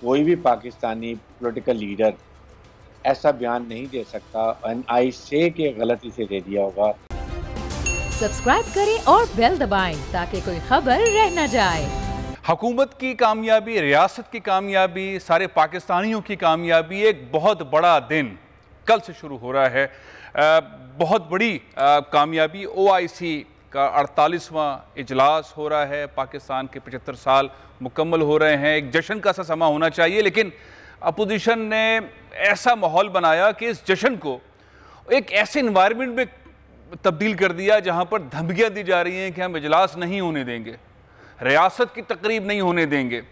कोई भी Pakistani political leader ऐसा बयान नहीं दे सकता, एंड आई से कि गलती से दे दिया होगा। सब्सक्राइब करें और बेल दबाएं ताकि कोई खबर रह न जाए। हुकूमत की कामयाबी, रियासत की कामयाबी, सारे पाकिस्तानियों की कामयाबी, एक बहुत बड़ा दिन कल से शुरू हो रहा है। बहुत बड़ी कामयाबी, OIC का 48वां इजलास हो रहा है। पाकिस्तान के 75 साल मुकम्मल हो रहे हैं। एक जश्न का सा समा होना चाहिए, लेकिन अपोजिशन ने ऐसा माहौल बनाया कि इस जश्न को एक ऐसे इन्वायरमेंट में तब्दील कर दिया जहां पर धमकियां दी जा रही हैं कि हम इजलास नहीं होने देंगे, रियासत की तकरीब नहीं होने देंगे।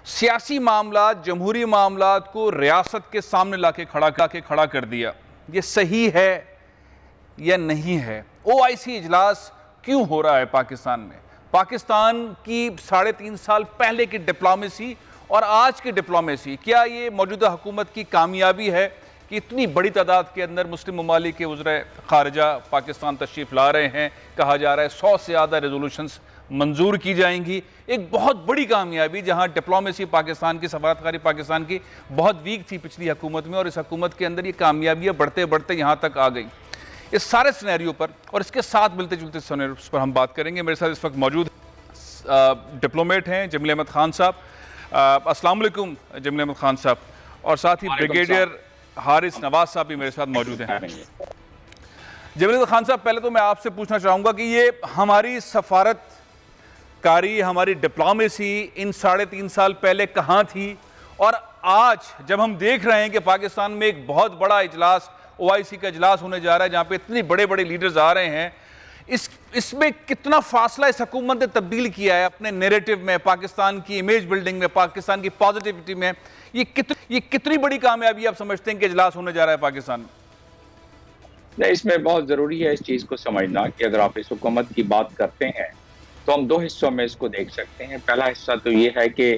सियासी मामलात, जमहूरी मामलात को रियासत के सामने लाके खड़ा कर दिया। ये सही है या नहीं है? OIC इजलास क्यों हो रहा है पाकिस्तान में? पाकिस्तान की 3.5 साल पहले की डिप्लोमेसी और आज की डिप्लोमेसी, क्या ये मौजूदा हुकूमत की कामयाबी है कि इतनी बड़ी तादाद के अंदर मुस्लिम ममालिक के वज़ीर ख़ारिजा पाकिस्तान तशरीफ़ ला रहे हैं? कहा जा रहा है 100 से ज़्यादा रेजोल्यूशंस मंजूर की जाएंगी। एक बहुत बड़ी कामयाबी, जहां डिप्लोमेसी पाकिस्तान की, सफारतकारी पाकिस्तान की बहुत वीक थी पिछली हुकूमत में, और इस हुकूमत के अंदर ये कामयाबियाँ बढ़ते बढ़ते यहाँ तक आ गई। इस सारे सिनेरियो पर और इसके साथ मिलते जुलते सिनेरियोस पर हम बात करेंगे। मेरे साथ इस वक्त मौजूद डिप्लोमेट हैं जमील अहमद खान साहब। अस्सलाम वालेकुम जमील अहमद खान साहब। और साथ ही ब्रिगेडियर हारिस नवाज साहब भी मेरे साथ मौजूद हैं। जमील खान साहब, पहले तो मैं आपसे पूछना चाहूँगा कि ये हमारी सफारतकारी, हमारी डिप्लोमेसी इन 3.5 साल पहले कहाँ थी, और आज जब हम देख रहे हैं कि पाकिस्तान में एक बहुत बड़ा इजलास, OIC का इजलास होने जा रहा है, जहाँ पे इतने बड़े बड़े लीडर्स आ रहे हैं, इसमें कितना फासला इस हुकूमत ने तब्दील किया है अपने नैरेटिव में, पाकिस्तान की इमेज बिल्डिंग में, पाकिस्तान की पॉजिटिविटी में? ये कितनी बड़ी कामयाबी आप समझते हैं कि इजलास होने जा रहा है पाकिस्तान में? नहीं, इसमें बहुत ज़रूरी है इस चीज़ को समझना कि अगर आप इस हुकूमत की बात करते हैं तो हम 2 हिस्सों में इसको देख सकते हैं। पहला हिस्सा तो ये है कि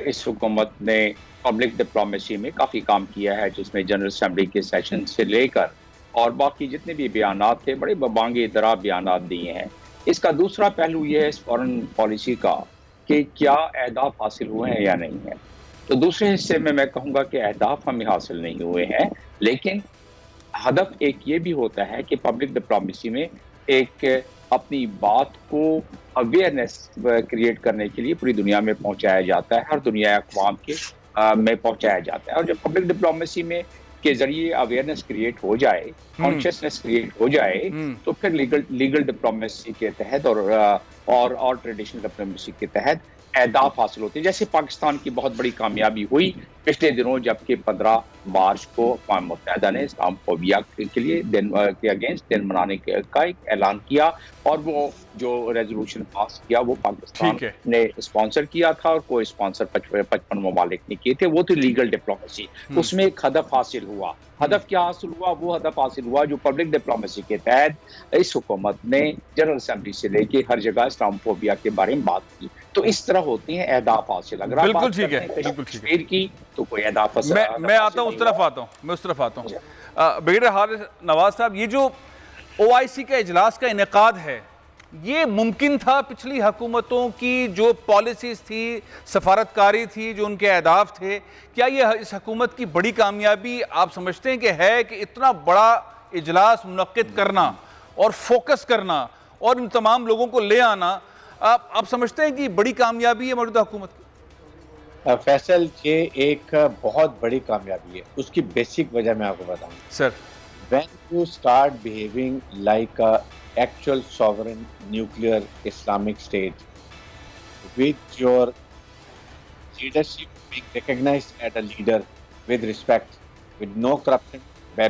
इस हुकूमत ने पब्लिक डिप्लोमेसी में काफ़ी काम किया है, जिसमें जनरल असम्बली के सेशन से लेकर और बाकी जितने भी बयानात थे, बड़े बबांगे दरा बयानात दिए हैं। इसका दूसरा पहलू ये है इस फॉरेन पॉलिसी का कि क्या अहदाफ हासिल हुए हैं या नहीं है। तो दूसरे हिस्से में मैं कहूँगा कि अहदाफ हमें हासिल नहीं हुए हैं, लेकिन हदफ एक ये भी होता है कि पब्लिक डिप्लोमेसी में एक अपनी बात को अवेयरनेस क्रिएट करने के लिए पूरी दुनिया में पहुंचाया जाता है, हर दुनिया अक़वाम के में पहुंचाया जाता है। और जब पब्लिक डिप्लोमेसी में के जरिए अवेयरनेस क्रिएट हो जाए, कॉन्शियसनेस क्रिएट हो जाए, तो फिर लीगल डिप्लोमेसी के तहत और ट्रेडिशनल डिप्लोमेसी के तहत अहदाफ हासिल होते हैं। जैसे पाकिस्तान की बहुत बड़ी कामयाबी हुई पिछले दिनों, जबकि 15 मार्च को अक़वाम मुत्तहिदा ने इस्लामोफोबिया के लिए दिन के अगेंस्ट दिन मनाने का एक ऐलान किया, और वो जो रेजोल्यूशन पास किया वो पाकिस्तान ने स्पॉन्सर किया था, और कोई स्पॉन्सर 55 ममालिक ने किए थे। वो तो लीगल डिप्लोमेसी, उसमें एक हदफ हासिल हुआ। हदफ क्या हासिल हुआ? वो हदफ हासिल हुआ जो पब्लिक डिप्लोमेसी के तहत इस हुकूमत ने जनरल असम्बली से लेके हर जगह इस्लामोफोबिया के बारे में बात की। तो इस तरह होती हैं अहदाफ हासिल। अगर आप बात करते हैं कश्मीर की तो कोई अहदाफ हासिल। मैं आता हूँ उस तरफ आता हूँ। ब्रिगेडियर हारिस नवाज साहब, ये जो OIC का इजलास का इनेकाद है, ये मुमकिन था पिछली हुकूमतों की जो पॉलिसीज़ थी, सफारतकारी थी, जो उनके अहदाफ थे? क्या ये इस हुकूमत की बड़ी कामयाबी आप समझते हैं कि है कि इतना बड़ा इजलास मुनक्किद करना और फोकस करना और इन तमाम लोगों को ले आना, आप समझते हैं कि बड़ी कामयाबी है मौजूदा हुकूमत की? फैसल, ये एक बहुत बड़ी कामयाबी है। उसकी बेसिक वजह मैं आपको बताऊँ sir. When you start behaving like a actual sovereign nuclear Islamic state, with your leadership being recognized as a leader with respect, with no corruption,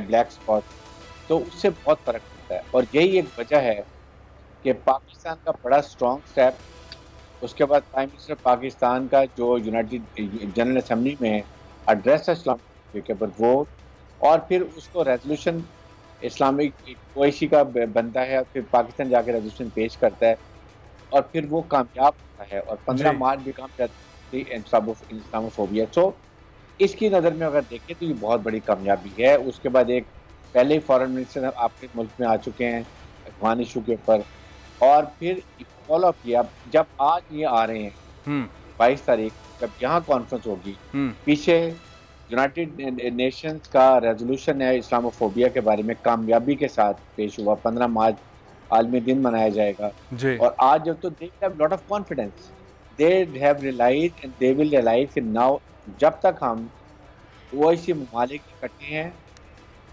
black spot, तो उससे बहुत फर्क पड़ता है। और यही एक वजह है कि पाकिस्तान का बड़ा स्ट्रॉन्ग स्टेप, उसके बाद प्राइम मिनिस्टर पाकिस्तान का जो यूनाइटेड जनरल असम्बली में एड्रेस इस्लाम के ऊपर वोट, और फिर उसको रेजोल्यूशन इस्लामिक OIC का बनता है, फिर पाकिस्तान जाके रेजोल्यूशन पेश करता है, और फिर वो कामयाब होता है, और 15 मार्च भी कामयाब थी इस्लामोफोबिया। तो इसकी नज़र में अगर देखें तो ये बहुत बड़ी कामयाबी है। उसके बाद एक पहले ही फॉरेन मिनिस्टर आपके मुल्क में आ चुके हैं अफगान इशू के ऊपर, और फिर फॉलो किया। जब आज ये आ रहे हैं 22 तारीख, जब यहाँ कॉन्फ्रेंस होगी, पीछे यूनाइटेड नेशंस का रेजोल्यूशन है इस्लामोफोबिया के बारे में कामयाबी के साथ पेश हुआ, 15 मार्च आलमी दिन मनाया जाएगा जी। और आज जब तो they have lot of confidence, they have realise and they will realise कि नाउ जब तक हम ओआईसी ममालिक इकट्ठे हैं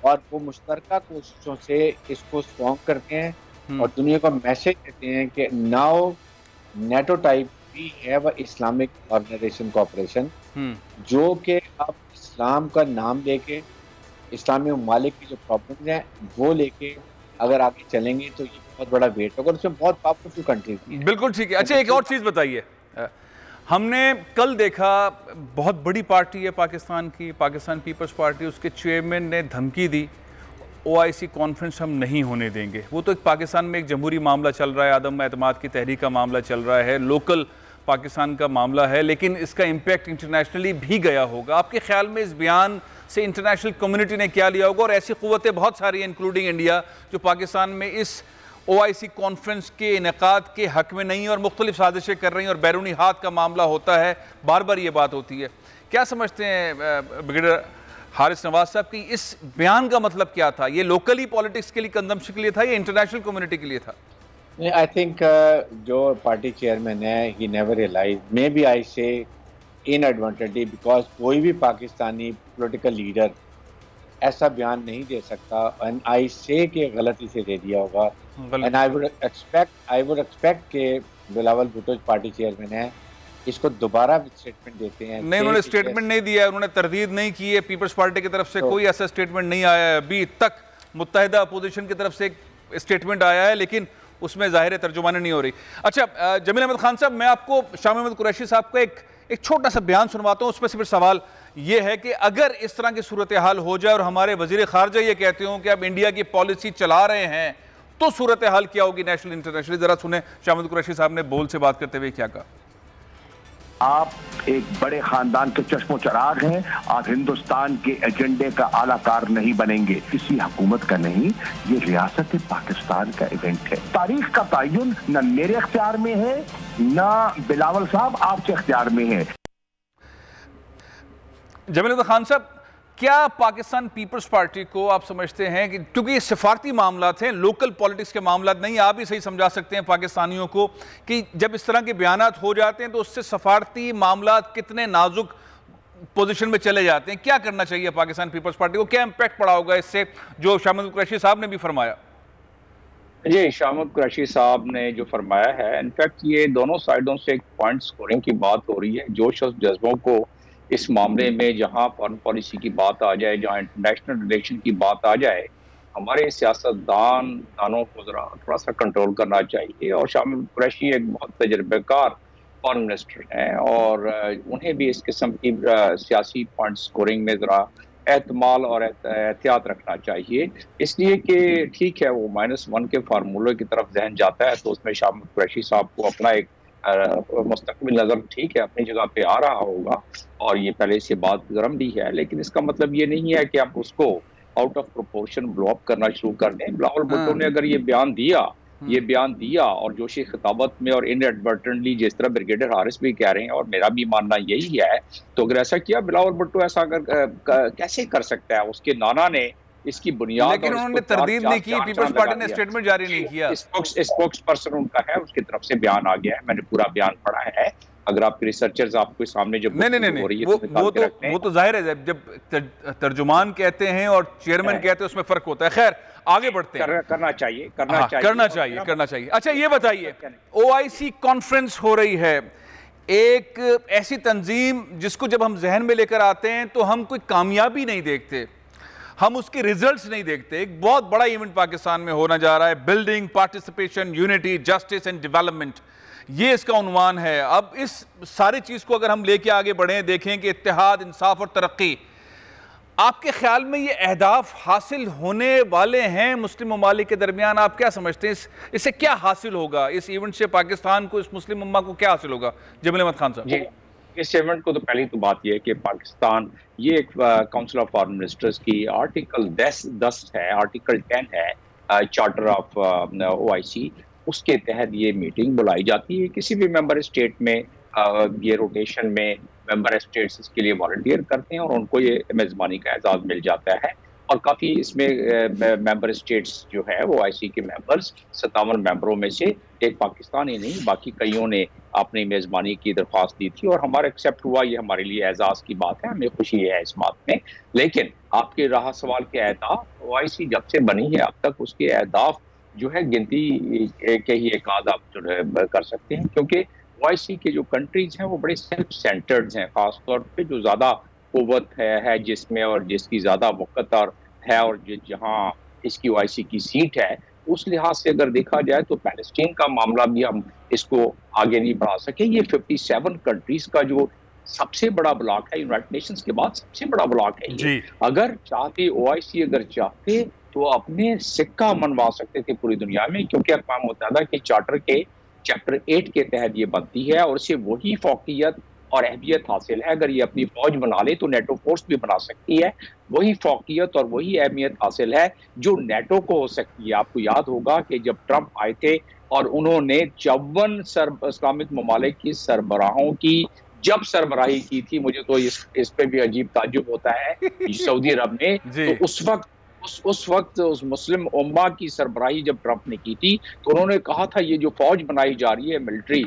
और वो मुश्तरका कोशिशों से इसको स्ट्रॉन्ग करते हैं और दुनिया को मैसेज देते हैं कि now NATO type we have a Islamic organisation cooperation, जो कि अब इस्लाम का नाम लेके इस्लामी ममालिक की जो प्रॉब्लम्स हैं वो लेके अगर आगे चलेंगे तो ये बहुत बड़ा वेट होगा और उसमें बहुत पावरफुल कंट्रीज भी हैं। बिल्कुल ठीक है। अच्छा, एक और चीज़ बताइए, हमने कल देखा बहुत बड़ी पार्टी है पाकिस्तान की, पाकिस्तान पीपल्स पार्टी, उसके चेयरमैन ने धमकी दी ओआईसी कॉन्फ्रेंस हम नहीं होने देंगे। वो तो एक पाकिस्तान में एक जमहूरी मामला चल रहा है, आदम एतमाद की तहरीक का मामला चल रहा है, लोकल पाकिस्तान का मामला है, लेकिन इसका इम्पैक्ट इंटरनेशनली भी गया होगा। आपके ख्याल में इस बयान से इंटरनेशनल कम्युनिटी ने क्या लिया होगा? और ऐसी क़ुव्वतें बहुत सारी हैं इंक्लूडिंग इंडिया जो पाकिस्तान में इस ओआईसी कॉन्फ्रेंस के इनेकाद के हक में नहीं और मुख्तलिफ साजिशें कर रही हैं और बैरूनी हाथ का मामला होता है, बार बार ये बात होती है। क्या समझते हैं ब्रिगेडियर हारिस नवाज साहब की इस बयान का मतलब क्या था? ये लोकली पॉलिटिक्स के लिए, कंजम्पशन के लिए था या इंटरनेशनल कम्युनिटी के लिए था? आई थिंक जो पार्टी चेयरमैन है ही never realise, maybe I say inadvertently, because कोई भी पाकिस्तानी पॉलिटिकल लीडर ऐसा बयान नहीं दे सकता एंड आई से कि गलती से दे दिया होगा। एंड आई वुड एक्सपेक्ट कि बिलावल भुट्टो पार्टी चेयरमैन है, इसको दोबारा स्टेटमेंट देते हैं। नहीं, उन्होंने स्टेटमेंट नहीं दिया है, उन्होंने तरदीद नहीं की है, पीपल्स पार्टी की तरफ से कोई ऐसा स्टेटमेंट नहीं आया है अभी तक। मुत्तहिदा अपोजिशन की तरफ से एक स्टेटमेंट आया है लेकिन उसमें ज़ाहिर तर्जुमानी नहीं हो रही। अच्छा जमील अहमद खान साहब, मैं आपको शाम अहमद कुरैशी साहब का एक छोटा सा बयान सुनवाता हूँ। उसमें से फिर सवाल ये है कि अगर इस तरह की सूरत हाल हो जाए और हमारे वजीर खारजा ये कहते हो कि अब इंडिया की पॉलिसी चला रहे हैं तो सूरत हाल क्या होगी नेशनल इंटरनेशनली? जरा सुने शाम अहमद कुरैशी साहब ने बोल से बात करते हुए क्या कहा। आप एक बड़े खानदान के चश्मो चराग हैं, आप हिंदुस्तान के एजेंडे का आलाकार नहीं बनेंगे, किसी हुकूमत का नहीं, ये रियासत पाकिस्तान का इवेंट है। तारीख का तयन न मेरे इख्तियार में है न बिलावल साहब आपके इख्तियार में है। जमील खान साहब, क्या पाकिस्तान पीपल्स पार्टी को आप समझते हैं कि क्योंकि ये सिफारती मामला थे, लोकल पॉलिटिक्स के मामला नहीं, आप ही सही समझा सकते हैं पाकिस्तानियों को कि जब इस तरह के बयानात हो जाते हैं तो उससे सफारती मामला कितने नाजुक पोजीशन में चले जाते हैं? क्या करना चाहिए पाकिस्तान पीपल्स पार्टी को? क्या इम्पैक्ट पड़ा होगा इससे, जो शामिल कुरैशी साहब ने भी फरमाया? जी, शामिल कुरैशी साहब ने जो फरमाया है, इनफैक्ट ये दोनों साइडों से एक पॉइंट स्कोरिंग की बात हो रही है। जोश और जज्बों को इस मामले में जहां फॉरेन पॉलिसी की बात आ जाए, जहां इंटरनेशनल रिलेशन की बात आ जाए, हमारे सियासतदानों को जरा थोड़ा सा कंट्रोल करना चाहिए। और शामिल कुरैशी एक बहुत तजर्बेकार फॉरेन मिनिस्टर हैं और उन्हें भी इस किस्म की सियासी पॉइंट स्कोरिंग में जरा एहतमाल और एहतियात रखना चाहिए, इसलिए कि ठीक है वो -1 के फार्मूले की तरफ जहन जाता है तो उसमें शामिल कुरैशी साहब को अपना एक मुस्तकबिल नज़र ठीक है अपनी जगह पे आ रहा होगा और ये पहले से बात गर्म भी है, लेकिन इसका मतलब ये नहीं है कि आप उसको out of proportion blow up करना शुरू कर दें। बिलावल भुट्टो ने अगर ये बयान दिया और जोशी खिताबत में और इनएडवर्टेंटली जिस तरह ब्रिगेडियर हारिस भी कह रहे हैं और मेरा भी मानना यही है, तो अगर ऐसा किया बिलावल भुट्टो ऐसा अगर कैसे कर सकता है? उसके नाना ने इसकी बुनियाद, लेकिन उन्होंने तरदीद नहीं की, पीपल्स पार्टी ने स्टेटमेंट जारी नहीं किया। स्पोक्स पर्सन उनका है, उसकी तरफ से बयान आ गया है, मैंने पूरा बयान पढ़ा है। अगर आपके रिसर्चर्स आपके सामने जब नहीं हो रही है वो तो जाहिर है जब तर्जुमान कहते हैं और चेयरमैन कहते हैं उसमें फर्क होता है। खैर आगे बढ़ते हैं। करना चाहिए। अच्छा ये बताइए, ओआईसी कॉन्फ्रेंस हो रही है, एक ऐसी तंजीम जिसको जब हम जहन में लेकर आते हैं तो हम कोई कामयाबी नहीं देखते, हम उसके रिजल्ट्स नहीं देखते। एक बहुत बड़ा इवेंट पाकिस्तान में होना जा रहा है, building participation unity justice and development, ये इसका उन्वान है। अब इस सारी चीज़ को अगर हम लेके आगे बढ़ें, देखें कि इत्तेहाद, इंसाफ और तरक्की, आपके ख्याल में ये अहदाफ हासिल होने वाले हैं मुस्लिम ममालिक के दरमियान? आप क्या समझते हैं इससे क्या हासिल होगा? इस इवेंट से पाकिस्तान को, इस मुस्लिम उम्मा को क्या हासिल होगा? जमील अहमद खान साहब। जी, इस इवेंट को तो पहली तो बात यह है कि पाकिस्तान, ये एक काउंसिल ऑफ फॉरेन मिनिस्टर्स की आर्टिकल 10 है, आर्टिकल 10 है चार्टर ऑफ ओआईसी, उसके तहत ये मीटिंग बुलाई जाती है। किसी भी मेंबर स्टेट में ये रोटेशन में मेंबर स्टेट्स इसके लिए वॉलंटियर करते हैं और उनको ये मेज़बानी का एजाज़ मिल जाता है। और काफ़ी इसमें मेंबर स्टेट्स जो है वो OIC के मेंबर्स 57 मेंबरों में से एक पाकिस्तान ही नहीं बाकी कईयों ने अपनी मेज़बानी की दरख्वास्त दी थी और हमारा एक्सेप्ट हुआ। ये हमारे लिए एजाज़ की बात है, हमें खुशी है इस बात में। लेकिन आपके रहा सवाल के अहदाफ, OIC जब से बनी है अब तक उसके अहदाफ जो है गिनती के ही एक आध आप जो है कर सकते हैं, क्योंकि OIC के जो कंट्रीज हैं वो बड़े सेल्फ सेंटर्ड हैं, खासतौर पे जो ज़्यादा कुव्वत है जिसमें और जिसकी ज़्यादा वक़्त और है और जहाँ इसकी OIC की सीट है, उस लिहाज से अगर देखा जाए तो पैलेस्टीन का मामला भी हम इसको आगे नहीं बढ़ा सके। ये 57 कंट्रीज़ का जो सबसे बड़ा ब्लॉक है, यूनाइटेड नेशंस के बाद सबसे बड़ा ब्लॉक है ये। अगर चाहते OIC अगर चाहते तो अपने सिक्का मनवा सकते थे पूरी दुनिया में, क्योंकि अक़वाम मुत्तहिदा के चार्टर के चैप्टर 8 के तहत ये बनती है और इसे वही फौकियत और अहमियत हासिल है। अगर ये अपनी फौज बना ले तो नेटो फोर्स भी बना सकती है, वही फौकियत और वही अहमियत हासिल है जो नेटो को हो सकती है। आपको याद होगा कि जब ट्रंप आए थे और उन्होंने 54 इस्लामिक ममालिक की सरबराहों की जब सरबराही की थी, मुझे तो इस पे भी अजीब ताज्जुब होता है सऊदी अरब ने, तो उस वक्त उस मुस्लिम उम्मा की सरबराही जब ट्रंप ने की थी तो उन्होंने कहा था ये जो फौज बनाई जा रही है मिलिट्री,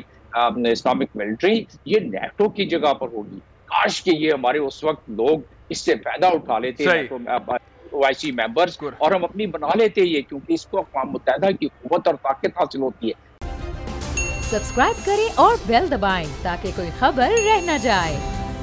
इस्लामिक मिलिट्री, ये नेटो की जगह पर होगी। काश कि ये हमारे उस वक्त लोग इससे फायदा उठा लेते OIC मेंबर्स और हम अपनी बना लेते ये, क्योंकि इसको अक़वाम मुत्तहिदा की क़ुव्वत और ताकत हासिल होती है। सब्सक्राइब करें और बेल दबाएं ताकि कोई खबर रह न जाए।